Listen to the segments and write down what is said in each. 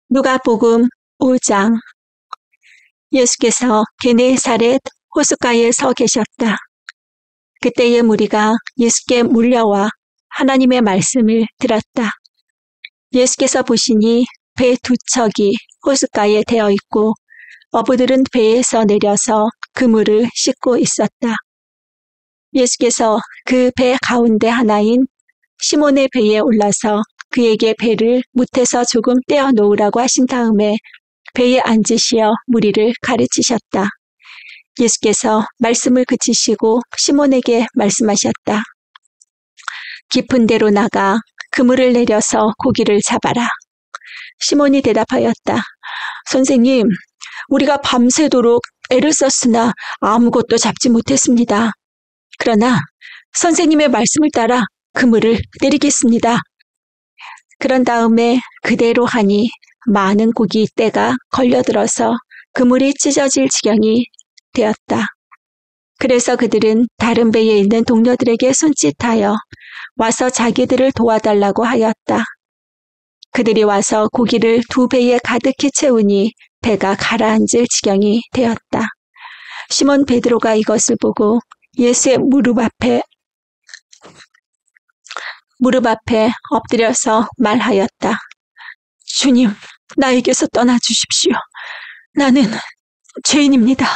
누가복음 5장. 예수께서 게네사렛 호숫가에 서 계셨다. 그때의 무리가 예수께 몰려와 하나님의 말씀을 들었다. 예수께서 보시니 배 두 척이 호숫가에 대어 있고 어부들은 배에서 내려서 그물을 씻고 있었다. 예수께서 그 배 가운데 하나인 시몬의 배에 올라서 그에게 배를 못에서 조금 떼어 놓으라고 하신 다음에 배에 앉으시어 무리를 가르치셨다. 예수께서 말씀을 그치시고 시몬에게 말씀하셨다. 깊은 데로 나가 그물을 내려서 고기를 잡아라. 시몬이 대답하였다. 선생님, 우리가 밤새도록 애를 썼으나 아무것도 잡지 못했습니다. 그러나 선생님의 말씀을 따라 그물을 내리겠습니다. 그런 다음에 그대로 하니 많은 고기 떼가 걸려들어서 그물이 찢어질 지경이 되었다. 그래서 그들은 다른 배에 있는 동료들에게 손짓하여 와서 자기들을 도와달라고 하였다. 그들이 와서 고기를 두 배에 가득히 채우니 배가 가라앉을 지경이 되었다. 시몬 베드로가 이것을 보고 예수의 무릎 앞에 엎드려서 말하였다. 주님, 나에게서 떠나주십시오. 나는 죄인입니다.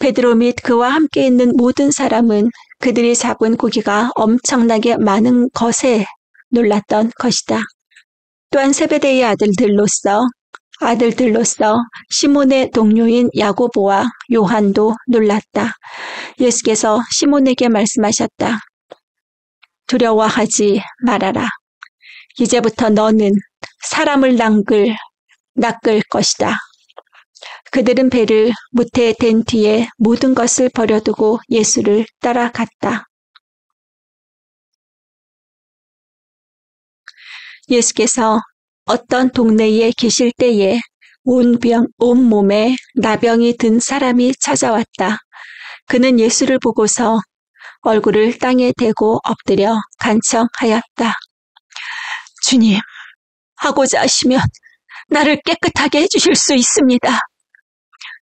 베드로 및 그와 함께 있는 모든 사람은 그들이 잡은 고기가 엄청나게 많은 것에 놀랐던 것이다. 또한 세베대의 아들들로서 시몬의 동료인 야고보와 요한도 놀랐다. 예수께서 시몬에게 말씀하셨다. 두려워하지 말아라. 이제부터 너는 사람을 낚을 것이다. 그들은 배를 무태에 댄 뒤에 모든 것을 버려두고 예수를 따라갔다. 예수께서 어떤 동네에 계실 때에 온 몸에 나병이 든 사람이 찾아왔다. 그는 예수를 보고서 얼굴을 땅에 대고 엎드려 간청하였다. 주님, 하고자 하시면 나를 깨끗하게 해주실 수 있습니다.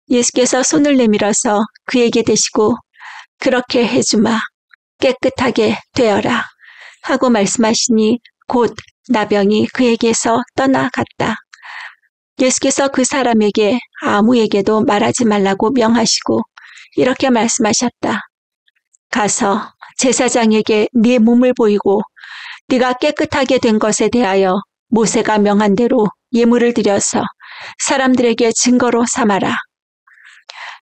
예수께서 손을 내밀어서 그에게 대시고 그렇게 해주마. 깨끗하게 되어라. 하고 말씀하시니 곧 나병이 그에게서 떠나갔다. 예수께서 그 사람에게 아무에게도 말하지 말라고 명하시고 이렇게 말씀하셨다. 가서 제사장에게 네 몸을 보이고 네가 깨끗하게 된 것에 대하여 모세가 명한 대로 예물을 드려서 사람들에게 증거로 삼아라.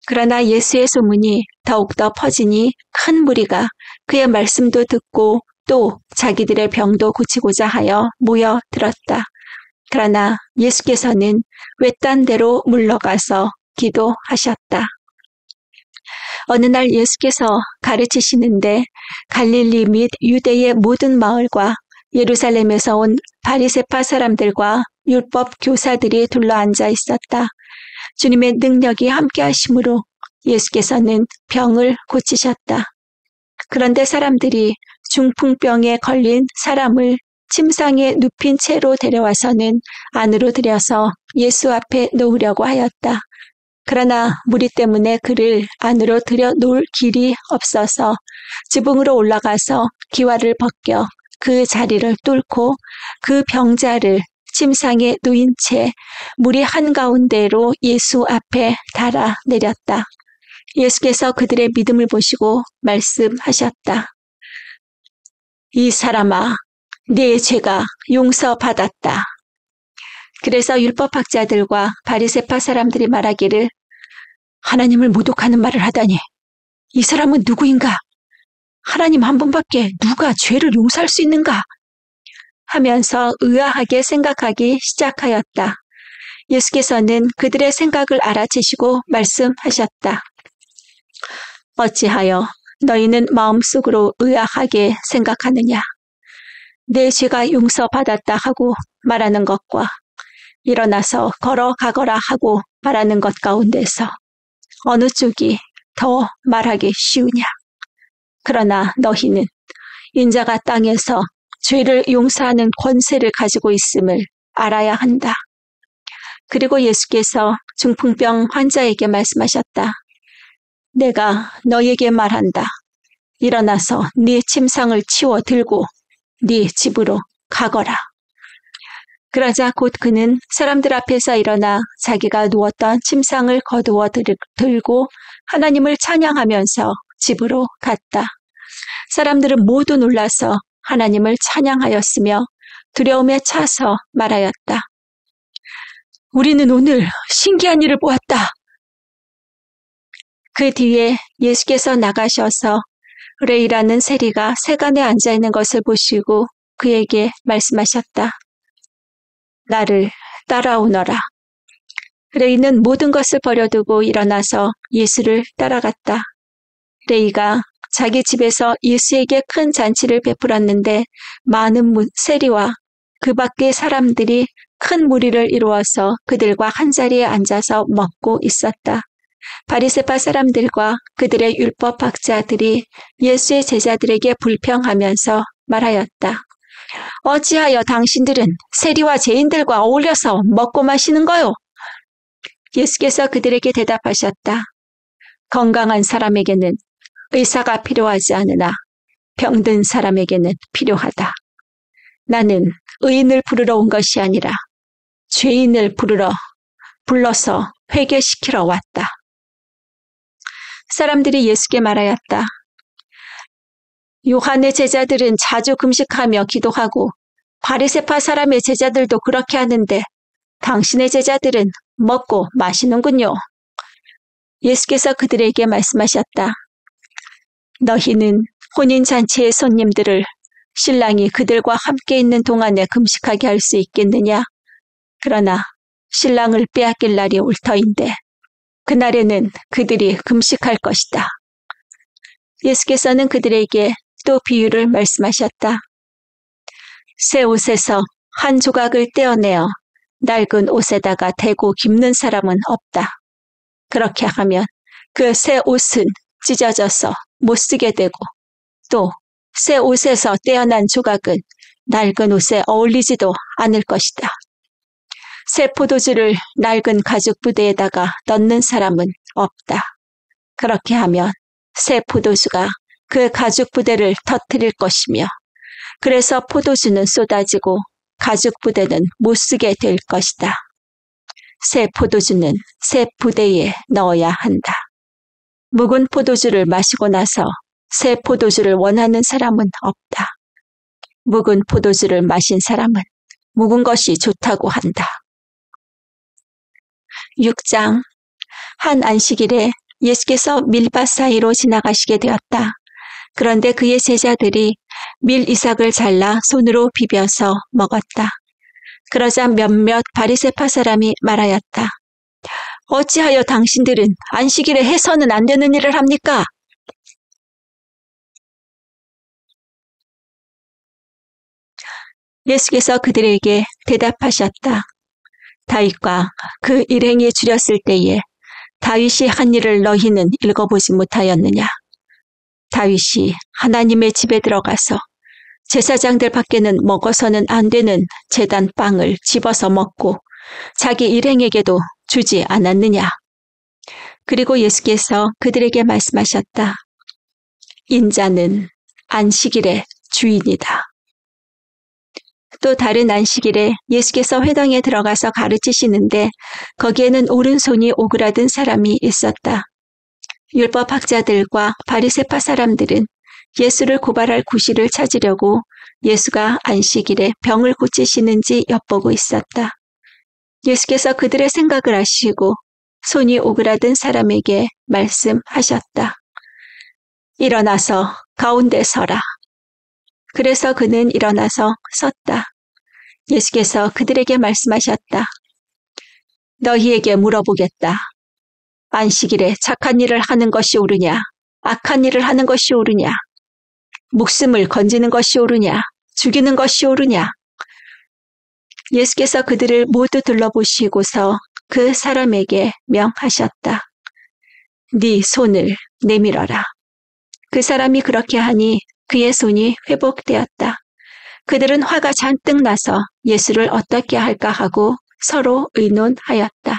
그러나 예수의 소문이 더욱더 퍼지니 큰 무리가 그의 말씀도 듣고 또 자기들의 병도 고치고자 하여 모여들었다. 그러나 예수께서는 외딴 데로 물러가서 기도하셨다. 어느 날 예수께서 가르치시는데 갈릴리 및 유대의 모든 마을과 예루살렘에서 온 바리새파 사람들과 율법 교사들이 둘러앉아 있었다. 주님의 능력이 함께 하심으로 예수께서는 병을 고치셨다. 그런데 사람들이 중풍병에 걸린 사람을 침상에 눕힌 채로 데려와서는 안으로 들여서 예수 앞에 놓으려고 하였다. 그러나 무리 때문에 그를 안으로 들여 놓을 길이 없어서 지붕으로 올라가서 기와를 벗겨 그 자리를 뚫고 그 병자를 침상에 누인 채 무리 한가운데로 예수 앞에 달아 내렸다. 예수께서 그들의 믿음을 보시고 말씀하셨다. 이 사람아, 네 죄가 용서받았다. 그래서 율법학자들과 바리새파 사람들이 말하기를 하나님을 모독하는 말을 하다니 이 사람은 누구인가? 하나님 한 분밖에 누가 죄를 용서할 수 있는가? 하면서 의아하게 생각하기 시작하였다. 예수께서는 그들의 생각을 알아채시고 말씀하셨다. 어찌하여 너희는 마음속으로 의아하게 생각하느냐? 내 죄가 용서받았다 하고 말하는 것과 일어나서 걸어가거라 하고 말하는 것 가운데서 어느 쪽이 더 말하기 쉬우냐? 그러나 너희는 인자가 땅에서 죄를 용서하는 권세를 가지고 있음을 알아야 한다. 그리고 예수께서 중풍병 환자에게 말씀하셨다. 내가 너에게 말한다. 일어나서 네 침상을 치워 들고 네 집으로 가거라. 그러자 곧 그는 사람들 앞에서 일어나 자기가 누웠던 침상을 거두어 들고 하나님을 찬양하면서 집으로 갔다. 사람들은 모두 놀라서 하나님을 찬양하였으며 두려움에 차서 말하였다. 우리는 오늘 신기한 일을 보았다. 그 뒤에 예수께서 나가셔서 레이라는 세리가 세간에 앉아있는 것을 보시고 그에게 말씀하셨다. 나를 따라오너라. 레이는 모든 것을 버려두고 일어나서 예수를 따라갔다. 레이가 자기 집에서 예수에게 큰 잔치를 베풀었는데 많은 세리와 그 밖의 사람들이 큰 무리를 이루어서 그들과 한자리에 앉아서 먹고 있었다. 바리새파 사람들과 그들의 율법학자들이 예수의 제자들에게 불평하면서 말하였다. 어찌하여 당신들은 세리와 죄인들과 어울려서 먹고 마시는 거요? 예수께서 그들에게 대답하셨다. 건강한 사람에게는 의사가 필요하지 않으나 병든 사람에게는 필요하다. 나는 의인을 부르러 온 것이 아니라 죄인을 불러서 회개시키러 왔다. 사람들이 예수께 말하였다. 요한의 제자들은 자주 금식하며 기도하고 바리새파 사람의 제자들도 그렇게 하는데 당신의 제자들은 먹고 마시는군요. 예수께서 그들에게 말씀하셨다. 너희는 혼인잔치의 손님들을 신랑이 그들과 함께 있는 동안에 금식하게 할 수 있겠느냐? 그러나 신랑을 빼앗길 날이 올 터인데 그날에는 그들이 금식할 것이다. 예수께서는 그들에게 또 비유를 말씀하셨다. 새 옷에서 한 조각을 떼어내어 낡은 옷에다가 대고 깁는 사람은 없다. 그렇게 하면 그 새 옷은 찢어져서 못 쓰게 되고 또 새 옷에서 떼어난 조각은 낡은 옷에 어울리지도 않을 것이다. 새 포도주를 낡은 가죽 부대에다가 넣는 사람은 없다. 그렇게 하면 새 포도주가 그 가죽 부대를 터뜨릴 것이며 그래서 포도주는 쏟아지고 가죽 부대는 못 쓰게 될 것이다. 새 포도주는 새 부대에 넣어야 한다. 묵은 포도주를 마시고 나서 새 포도주를 원하는 사람은 없다. 묵은 포도주를 마신 사람은 묵은 것이 좋다고 한다. 6장. 한 안식일에 예수께서 밀밭 사이로 지나가시게 되었다. 그런데 그의 제자들이 밀 이삭을 잘라 손으로 비벼서 먹었다. 그러자 몇몇 바리새파 사람이 말하였다. 어찌하여 당신들은 안식일에 해서는 안 되는 일을 합니까? 예수께서 그들에게 대답하셨다. 다윗과 그 일행이 줄였을 때에 다윗이 한 일을 너희는 읽어보지 못하였느냐? 다윗이 하나님의 집에 들어가서 제사장들 밖에는 먹어서는 안 되는 제단 빵을 집어서 먹고 자기 일행에게도 주지 않았느냐? 그리고 예수께서 그들에게 말씀하셨다. 인자는 안식일의 주인이다. 또 다른 안식일에 예수께서 회당에 들어가서 가르치시는데 거기에는 오른손이 오그라든 사람이 있었다. 율법학자들과 바리새파 사람들은 예수를 고발할 구실을 찾으려고 예수가 안식일에 병을 고치시는지 엿보고 있었다. 예수께서 그들의 생각을 아시고 손이 오그라든 사람에게 말씀하셨다. 일어나서 가운데 서라. 그래서 그는 일어나서 섰다. 예수께서 그들에게 말씀하셨다. 너희에게 물어보겠다. 안식일에 착한 일을 하는 것이 옳으냐? 악한 일을 하는 것이 옳으냐? 목숨을 건지는 것이 옳으냐? 죽이는 것이 옳으냐? 예수께서 그들을 모두 둘러보시고서 그 사람에게 명하셨다. 네 손을 내밀어라. 그 사람이 그렇게 하니 그의 손이 회복되었다. 그들은 화가 잔뜩 나서 예수를 어떻게 할까 하고 서로 의논하였다.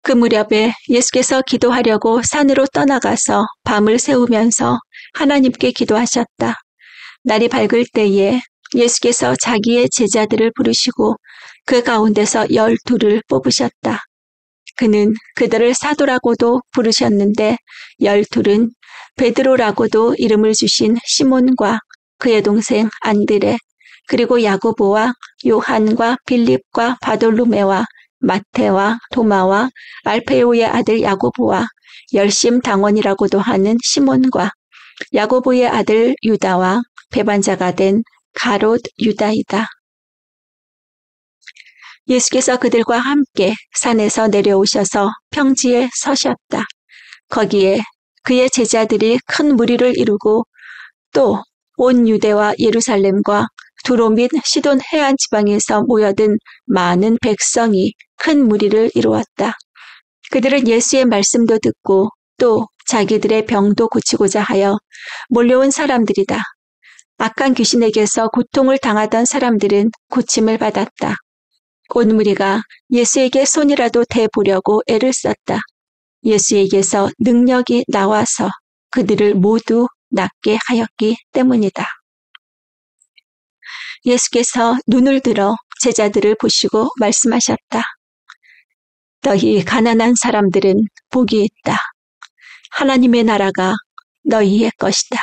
그 무렵에 예수께서 기도하려고 산으로 떠나가서 밤을 새우면서 하나님께 기도하셨다. 날이 밝을 때에 예수께서 자기의 제자들을 부르시고 그 가운데서 12를 뽑으셨다. 그는 그들을 사도라고도 부르셨는데 12은 베드로라고도 이름을 주신 시몬과 그의 동생 안드레, 그리고 야고보와 요한과 빌립과 바돌로메와 마테와 도마와 알페오의 아들 야고보와 열심당원이라고도 하는 시몬과 야고보의 아들 유다와 배반자가 된 가롯 유다이다. 예수께서 그들과 함께 산에서 내려오셔서 평지에 서셨다. 거기에 그의 제자들이 큰 무리를 이루고 또 온 유대와 예루살렘과 두로 및 시돈 해안 지방에서 모여든 많은 백성이 큰 무리를 이루었다. 그들은 예수의 말씀도 듣고 또 자기들의 병도 고치고자 하여 몰려온 사람들이다. 악한 귀신에게서 고통을 당하던 사람들은 고침을 받았다. 온 무리가 예수에게 손이라도 대보려고 애를 썼다. 예수에게서 능력이 나와서 그들을 모두 낫게 하였기 때문이다. 예수께서 눈을 들어 제자들을 보시고 말씀하셨다. 너희 가난한 사람들은 복이 있다. 하나님의 나라가 너희의 것이다.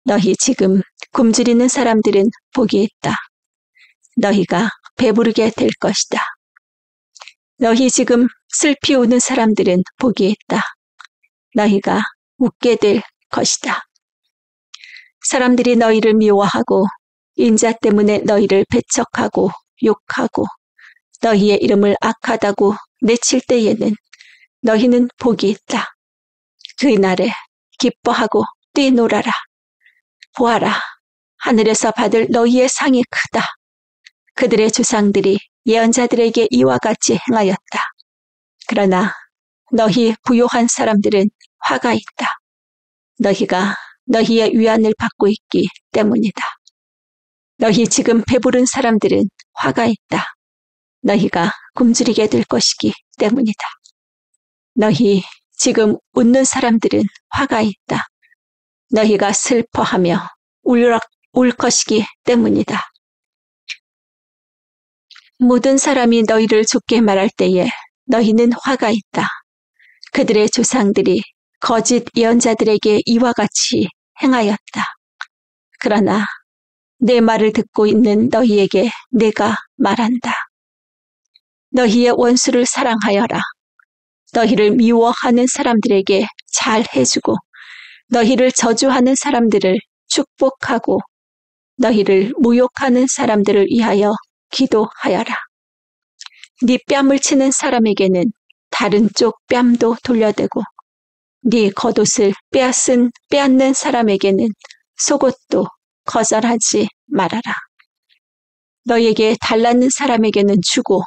너희 지금 굶주리는 사람들은 복이 있다. 너희가 배부르게 될 것이다. 너희 지금 슬피 우는 사람들은 복이 있다. 너희가 웃게 될 것이다. 사람들이 너희를 미워하고 인자 때문에 너희를 배척하고 욕하고 너희의 이름을 악하다고 내칠 때에는 너희는 복이 있다. 그날에 기뻐하고 뛰놀아라. 보아라, 하늘에서 받을 너희의 상이 크다. 그들의 조상들이 예언자들에게 이와 같이 행하였다. 그러나 너희 부요한 사람들은 화가 있다. 너희가 너희의 위안을 받고 있기 때문이다. 너희 지금 배부른 사람들은 화가 있다. 너희가 굶주리게 될 것이기 때문이다. 너희 지금 웃는 사람들은 화가 있다. 너희가 슬퍼하며 울 것이기 때문이다. 모든 사람이 너희를 좋게 말할 때에 너희는 화가 있다. 그들의 조상들이 거짓 예언자들에게 이와 같이 행하였다. 그러나 내 말을 듣고 있는 너희에게 내가 말한다. 너희의 원수를 사랑하여라. 너희를 미워하는 사람들에게 잘 해주고 너희를 저주하는 사람들을 축복하고 너희를 모욕하는 사람들을 위하여 기도하여라. 네 뺨을 치는 사람에게는 다른 쪽 뺨도 돌려대고 네 겉옷을 빼앗는 사람에게는 속옷도 거절하지 말아라. 너에게 달라는 사람에게는 주고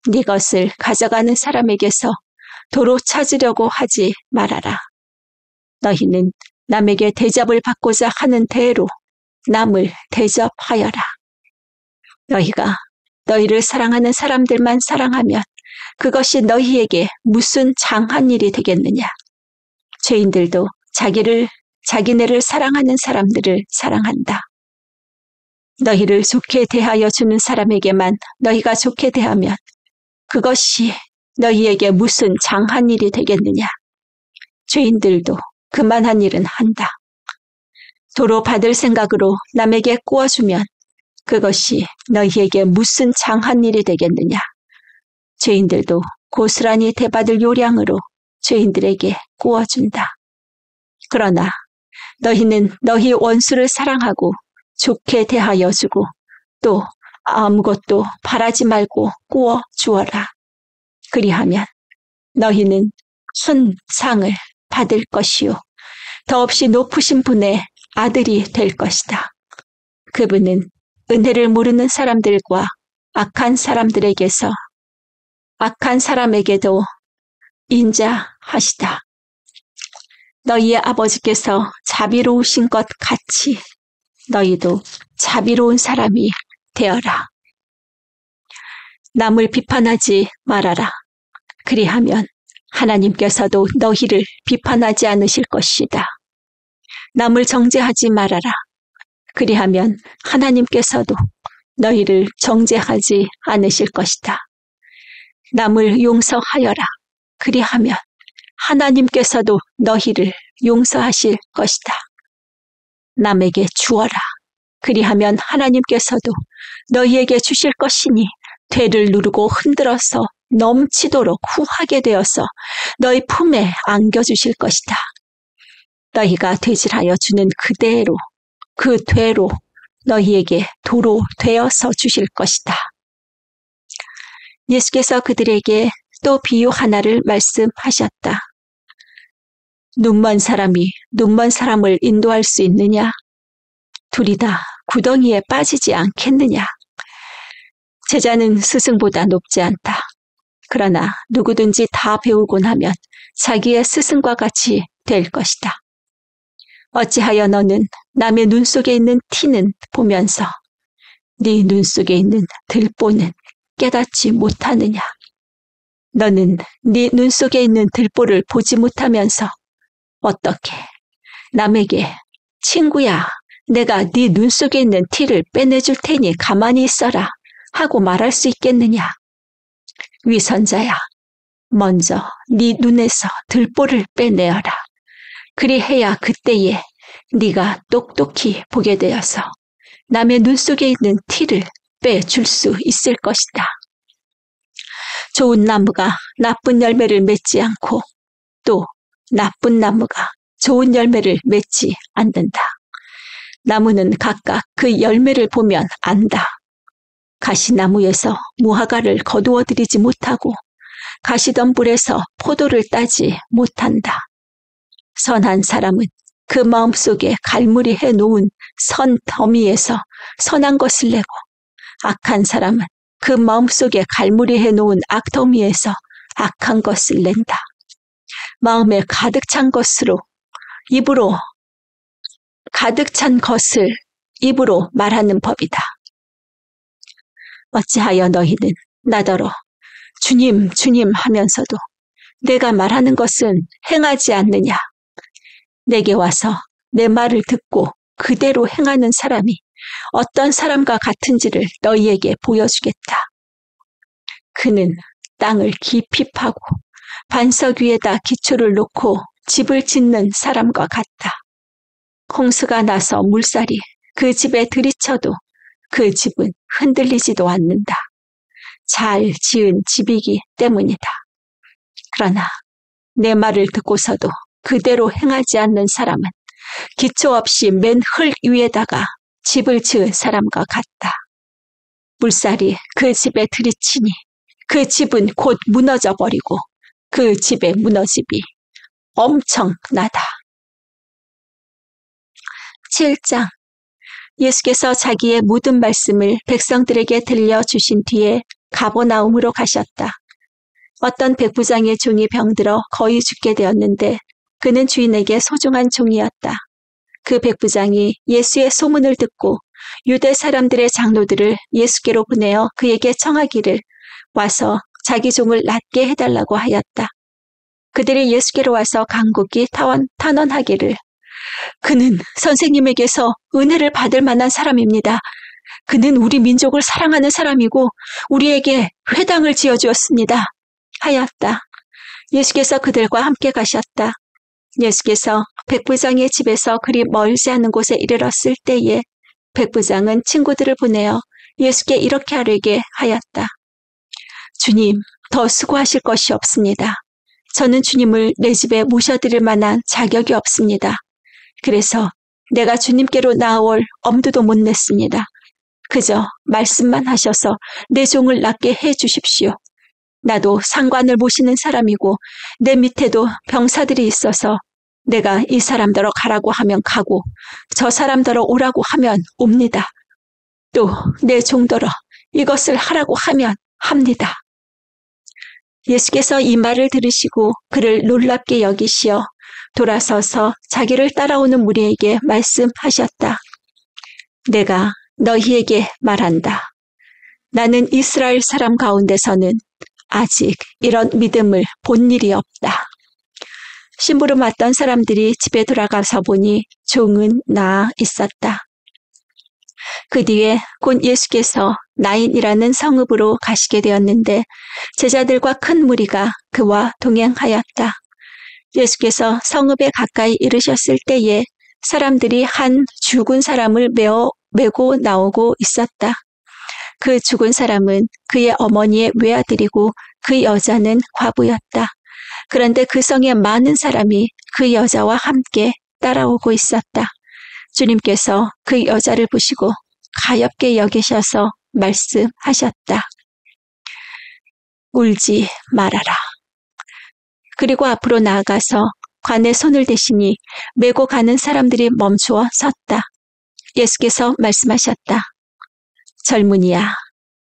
네 것을 가져가는 사람에게서 도로 찾으려고 하지 말아라. 너희는 남에게 대접을 받고자 하는 대로 남을 대접하여라. 너희가 너희를 사랑하는 사람들만 사랑하면 그것이 너희에게 무슨 장한 일이 되겠느냐. 죄인들도 자기네를 사랑하는 사람들을 사랑한다. 너희를 좋게 대하여 주는 사람에게만 너희가 좋게 대하면 그것이 너희에게 무슨 장한 일이 되겠느냐. 죄인들도 그만한 일은 한다. 도로 받을 생각으로 남에게 꾸어주면 그것이 너희에게 무슨 장한 일이 되겠느냐. 죄인들도 고스란히 대받을 요량으로 죄인들에게 꾸어준다. 그러나 너희는 너희 원수를 사랑하고 좋게 대하여 주고 또 아무것도 바라지 말고 꾸어 주어라. 그리하면 너희는 큰 상을 받을 것이요 더없이 높으신 분의 아들이 될 것이다. 그분은 은혜를 모르는 사람들과 악한 사람들에게서 악한 사람에게도 인자하시다. 너희의 아버지께서 자비로우신 것 같이 너희도 자비로운 사람이 되어라. 남을 비판하지 말아라. 그리하면 하나님께서도 너희를 비판하지 않으실 것이다. 남을 정죄하지 말아라. 그리하면 하나님께서도 너희를 정죄하지 않으실 것이다. 남을 용서하여라. 그리하면 하나님께서도 너희를 용서하실 것이다. 남에게 주어라. 그리하면 하나님께서도 너희에게 주실 것이니 되를 누르고 흔들어서 넘치도록 후하게 되어서 너희 품에 안겨주실 것이다. 너희가 되질하여 주는 그대로 그 되로 너희에게 도로 되어서 주실 것이다. 예수께서 그들에게 또 비유 하나를 말씀하셨다. 눈먼 사람이 눈먼 사람을 인도할 수 있느냐? 둘이 다 구덩이에 빠지지 않겠느냐? 제자는 스승보다 높지 않다. 그러나 누구든지 다 배우고 나면 자기의 스승과 같이 될 것이다. 어찌하여 너는 남의 눈 속에 있는 티는 보면서 네 눈 속에 있는 들보는 깨닫지 못하느냐? 너는 네 눈 속에 있는 들보를 보지 못하면서 어떻게 남에게 친구야, 내가 네 눈 속에 있는 티를 빼내줄 테니 가만히 있어라 하고 말할 수 있겠느냐? 위선자야, 먼저 네 눈에서 들보를 빼내어라. 그리해야 그때에 네가 똑똑히 보게 되어서 남의 눈 속에 있는 티를 빼줄 수 있을 것이다. 좋은 나무가 나쁜 열매를 맺지 않고 또 나쁜 나무가 좋은 열매를 맺지 않는다. 나무는 각각 그 열매를 보면 안다. 가시나무에서 무화과를 거두어들이지 못하고 가시덤불에서 포도를 따지 못한다. 선한 사람은 그 마음속에 갈무리 해놓은 선 더미에서 선한 것을 내고 악한 사람은 그 마음속에 갈무리 해놓은 악더미에서 악한 것을 낸다. 마음에 가득 찬 것을 입으로 말하는 법이다. 어찌하여 너희는 나더러 주님, 주님 하면서도 내가 말하는 것은 행하지 않느냐? 내게 와서 내 말을 듣고 그대로 행하는 사람이 어떤 사람과 같은지를 너희에게 보여주겠다. 그는 땅을 깊이 파고 반석 위에다 기초를 놓고 집을 짓는 사람과 같다. 홍수가 나서 물살이 그 집에 들이쳐도 그 집은 흔들리지도 않는다. 잘 지은 집이기 때문이다. 그러나 내 말을 듣고서도 그대로 행하지 않는 사람은 기초 없이 맨 흙 위에다가 집을 지은 사람과 같다. 물살이 그 집에 들이치니 그 집은 곧 무너져 버리고 그 집의 무너짐이 엄청나다. 7장. 예수께서 자기의 모든 말씀을 백성들에게 들려주신 뒤에 가버나움으로 가셨다. 어떤 백부장의 종이 병들어 거의 죽게 되었는데 그는 주인에게 소중한 종이었다. 그 백부장이 예수의 소문을 듣고 유대 사람들의 장로들을 예수께로 보내어 그에게 청하기를 와서 자기 종을 낫게 해달라고 하였다. 그들이 예수께로 와서 간곡히 탄원하기를 그는 선생님에게서 은혜를 받을 만한 사람입니다. 그는 우리 민족을 사랑하는 사람이고 우리에게 회당을 지어주었습니다. 하였다. 예수께서 그들과 함께 가셨다. 예수께서 백부장의 집에서 그리 멀지 않은 곳에 이르렀을 때에 백부장은 친구들을 보내어 예수께 이렇게 아뢰게 하였다. 주님, 더 수고하실 것이 없습니다. 저는 주님을 내 집에 모셔드릴 만한 자격이 없습니다. 그래서 내가 주님께로 나아올 엄두도 못 냈습니다. 그저 말씀만 하셔서 내 종을 낫게 해 주십시오. 나도 상관을 모시는 사람이고 내 밑에도 병사들이 있어서 내가 이 사람더러 가라고 하면 가고 저 사람더러 오라고 하면 옵니다. 또 내 종더러 이것을 하라고 하면 합니다. 예수께서 이 말을 들으시고 그를 놀랍게 여기시어 돌아서서 자기를 따라오는 무리에게 말씀하셨다. 내가 너희에게 말한다. 나는 이스라엘 사람 가운데서는 아직 이런 믿음을 본 일이 없다. 심부름 왔던 사람들이 집에 돌아가서 보니 종은 나아 있었다. 그 뒤에 곧 예수께서 나인이라는 성읍으로 가시게 되었는데 제자들과 큰 무리가 그와 동행하였다. 예수께서 성읍에 가까이 이르셨을 때에 사람들이 한 죽은 사람을 메고 나오고 있었다. 그 죽은 사람은 그의 어머니의 외아들이고 그 여자는 과부였다. 그런데 그 성에 많은 사람이 그 여자와 함께 따라오고 있었다. 주님께서 그 여자를 보시고 가엾게 여기셔서 말씀하셨다. 울지 말아라. 그리고 앞으로 나아가서 관에 손을 대시니 메고 가는 사람들이 멈추어 섰다. 예수께서 말씀하셨다. 젊은이야,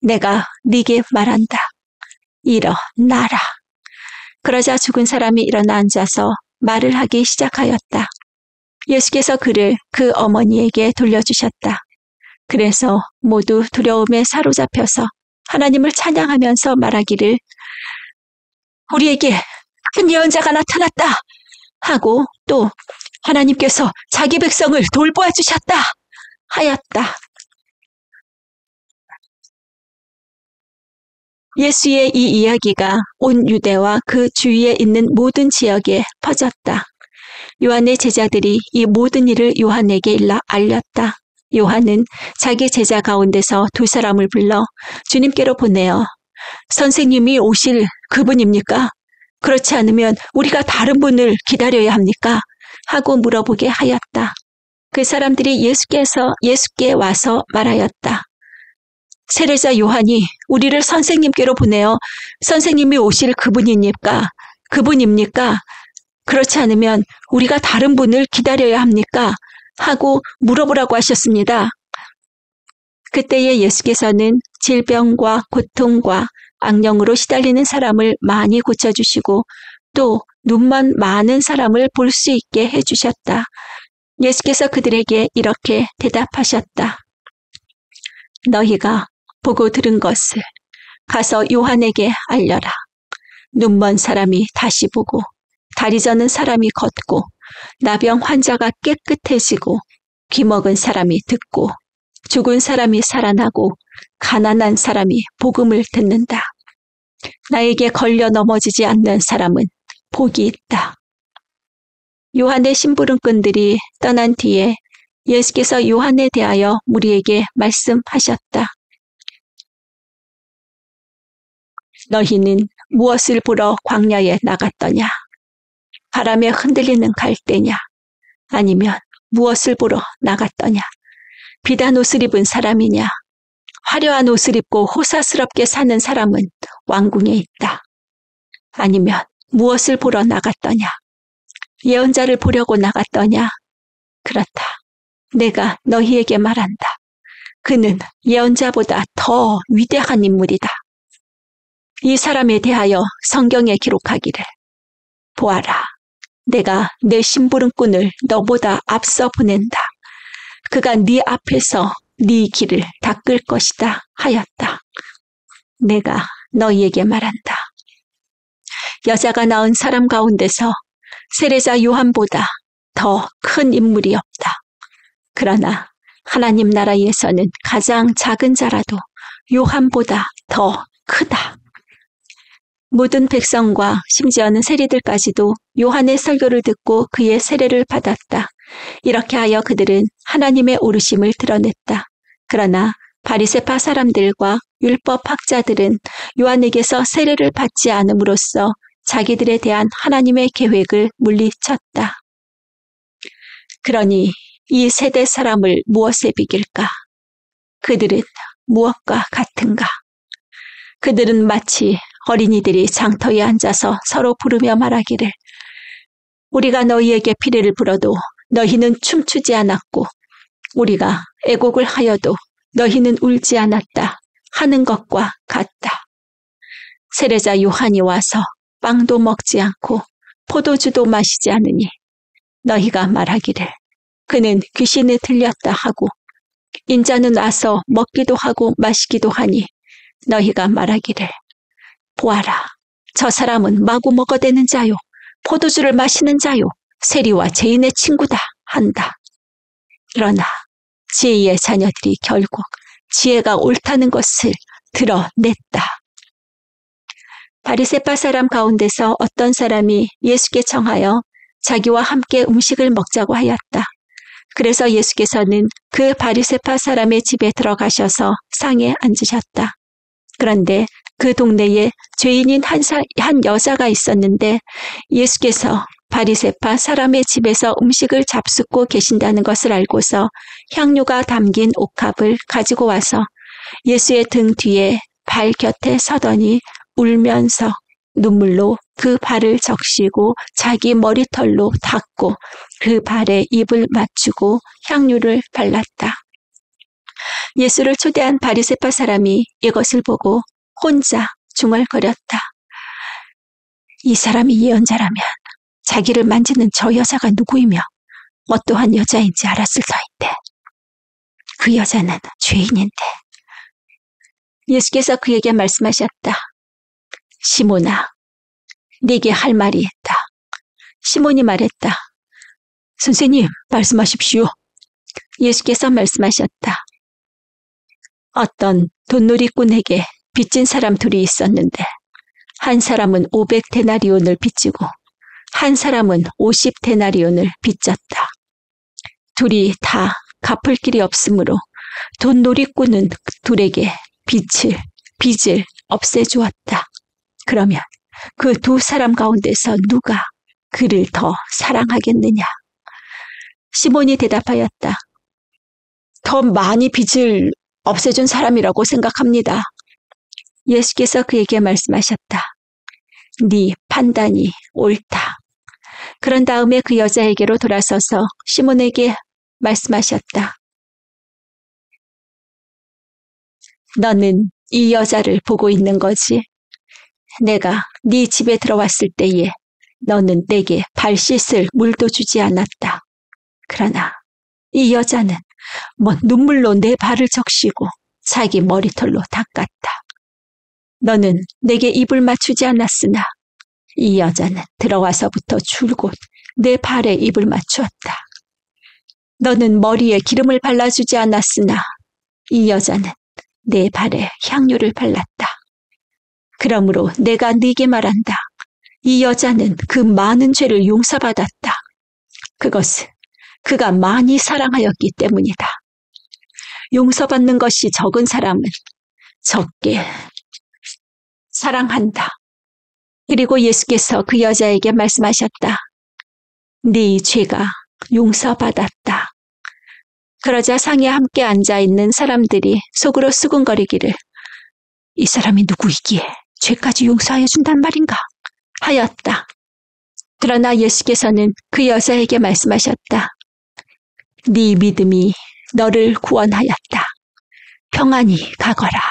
내가 네게 말한다. 일어나라. 그러자 죽은 사람이 일어나 앉아서 말을 하기 시작하였다. 예수께서 그를 그 어머니에게 돌려주셨다. 그래서 모두 두려움에 사로잡혀서 하나님을 찬양하면서 말하기를 우리에게 큰 예언자가 나타났다 하고 또 하나님께서 자기 백성을 돌보아 주셨다 하였다. 예수의 이 이야기가 온 유대와 그 주위에 있는 모든 지역에 퍼졌다. 요한의 제자들이 이 모든 일을 요한에게 일러 알렸다. 요한은 자기 제자 가운데서 두 사람을 불러 주님께로 보내어 선생님이 오실 그분입니까? 그렇지 않으면 우리가 다른 분을 기다려야 합니까? 하고 물어보게 하였다. 그 사람들이 예수께 와서 말하였다. 세례자 요한이 우리를 선생님께로 보내어 선생님이 오실 그분입니까? 그분입니까? 그렇지 않으면 우리가 다른 분을 기다려야 합니까? 하고 물어보라고 하셨습니다. 그때에 예수께서는 질병과 고통과 악령으로 시달리는 사람을 많이 고쳐주시고 또 눈먼 많은 사람을 볼 수 있게 해주셨다. 예수께서 그들에게 이렇게 대답하셨다. 너희가 보고 들은 것을 가서 요한에게 알려라. 눈먼 사람이 다시 보고 다리 저는 사람이 걷고 나병 환자가 깨끗해지고 귀먹은 사람이 듣고 죽은 사람이 살아나고 가난한 사람이 복음을 듣는다. 나에게 걸려 넘어지지 않는 사람은 복이 있다. 요한의 심부름꾼들이 떠난 뒤에 예수께서 요한에 대하여 무리에게 말씀하셨다. 너희는 무엇을 보러 광야에 나갔더냐? 바람에 흔들리는 갈대냐? 아니면 무엇을 보러 나갔더냐? 비단 옷을 입은 사람이냐? 화려한 옷을 입고 호사스럽게 사는 사람은 왕궁에 있다. 아니면 무엇을 보러 나갔더냐? 예언자를 보려고 나갔더냐? 그렇다. 내가 너희에게 말한다. 그는 예언자보다 더 위대한 인물이다. 이 사람에 대하여 성경에 기록하기를 보아라. 내가 내 심부름꾼을 너보다 앞서 보낸다. 그가 네 앞에서 네 길을 닦을 것이다 하였다. 내가 너희에게 말한다. 여자가 낳은 사람 가운데서 세례자 요한보다 더 큰 인물이 없다. 그러나 하나님 나라에서는 가장 작은 자라도 요한보다 더 크다. 모든 백성과 심지어는 세리들까지도 요한의 설교를 듣고 그의 세례를 받았다. 이렇게 하여 그들은 하나님의 오르심을 드러냈다. 그러나 바리새파 사람들과 율법학자들은 요한에게서 세례를 받지 않음으로써 자기들에 대한 하나님의 계획을 물리쳤다. 그러니 이 세대 사람을 무엇에 비길까? 그들은 무엇과 같은가? 그들은 마치 어린이들이 장터에 앉아서 서로 부르며 말하기를 우리가 너희에게 피리를 불어도 너희는 춤추지 않았고 우리가 애곡을 하여도 너희는 울지 않았다 하는 것과 같다. 세례자 요한이 와서 빵도 먹지 않고 포도주도 마시지 않으니 너희가 말하기를 그는 귀신에 들렸다 하고 인자는 와서 먹기도 하고 마시기도 하니 너희가 말하기를 보아라, 저 사람은 마구 먹어대는 자요, 포도주를 마시는 자요, 세리와 죄인의 친구다 한다. 그러나 지혜의 자녀들이 결국 지혜가 옳다는 것을 드러냈다. 바리새파 사람 가운데서 어떤 사람이 예수께 청하여 자기와 함께 음식을 먹자고 하였다. 그래서 예수께서는 그 바리새파 사람의 집에 들어가셔서 상에 앉으셨다. 그런데 그 동네에 죄인인 한 여자가 있었는데 예수께서 바리새파 사람의 집에서 음식을 잡숫고 계신다는 것을 알고서 향료가 담긴 옥합을 가지고 와서 예수의 등 뒤에 발 곁에 서더니 울면서 눈물로 그 발을 적시고 자기 머리털로 닦고 그 발에 입을 맞추고 향유를 발랐다. 예수를 초대한 바리새파 사람이 이것을 보고 혼자 중얼거렸다. 이 사람이 예언자라면 자기를 만지는 저 여자가 누구이며 어떠한 여자인지 알았을 터인데 그 여자는 죄인인데. 예수께서 그에게 말씀하셨다. 시몬아, 네게 할 말이 있다. 시몬이 말했다. 선생님, 말씀하십시오. 예수께서 말씀하셨다. 어떤 돈놀이꾼에게 빚진 사람 둘이 있었는데 한 사람은 500데나리온을 빚지고 한 사람은 50데나리온을 빚졌다. 둘이 다 갚을 길이 없으므로 돈놀이꾼은 둘에게 빚을 없애주었다. 그러면 그 두 사람 가운데서 누가 그를 더 사랑하겠느냐? 시몬이 대답하였다. 더 많이 빚을 없애준 사람이라고 생각합니다. 예수께서 그에게 말씀하셨다. 네 판단이 옳다. 그런 다음에 그 여자에게로 돌아서서 시몬에게 말씀하셨다. 너는 이 여자를 보고 있는 거지? 내가 네 집에 들어왔을 때에 너는 내게 발 씻을 물도 주지 않았다. 그러나 이 여자는 눈물로 내 발을 적시고 자기 머리털로 닦았다. 너는 내게 입을 맞추지 않았으나 이 여자는 들어와서부터 줄곧 내 발에 입을 맞추었다. 너는 머리에 기름을 발라주지 않았으나 이 여자는 내 발에 향유를 발랐다. 그러므로 내가 네게 말한다. 이 여자는 그 많은 죄를 용서받았다. 그것은 그가 많이 사랑하였기 때문이다. 용서받는 것이 적은 사람은 적게 사랑한다. 그리고 예수께서 그 여자에게 말씀하셨다. 네 죄가 용서받았다. 그러자 상에 함께 앉아있는 사람들이 속으로 수군거리기를 이 사람이 누구이기에 죄까지 용서하여 준단 말인가 하였다. 그러나 예수께서는 그 여자에게 말씀하셨다. 네 믿음이 너를 구원하였다. 평안히 가거라.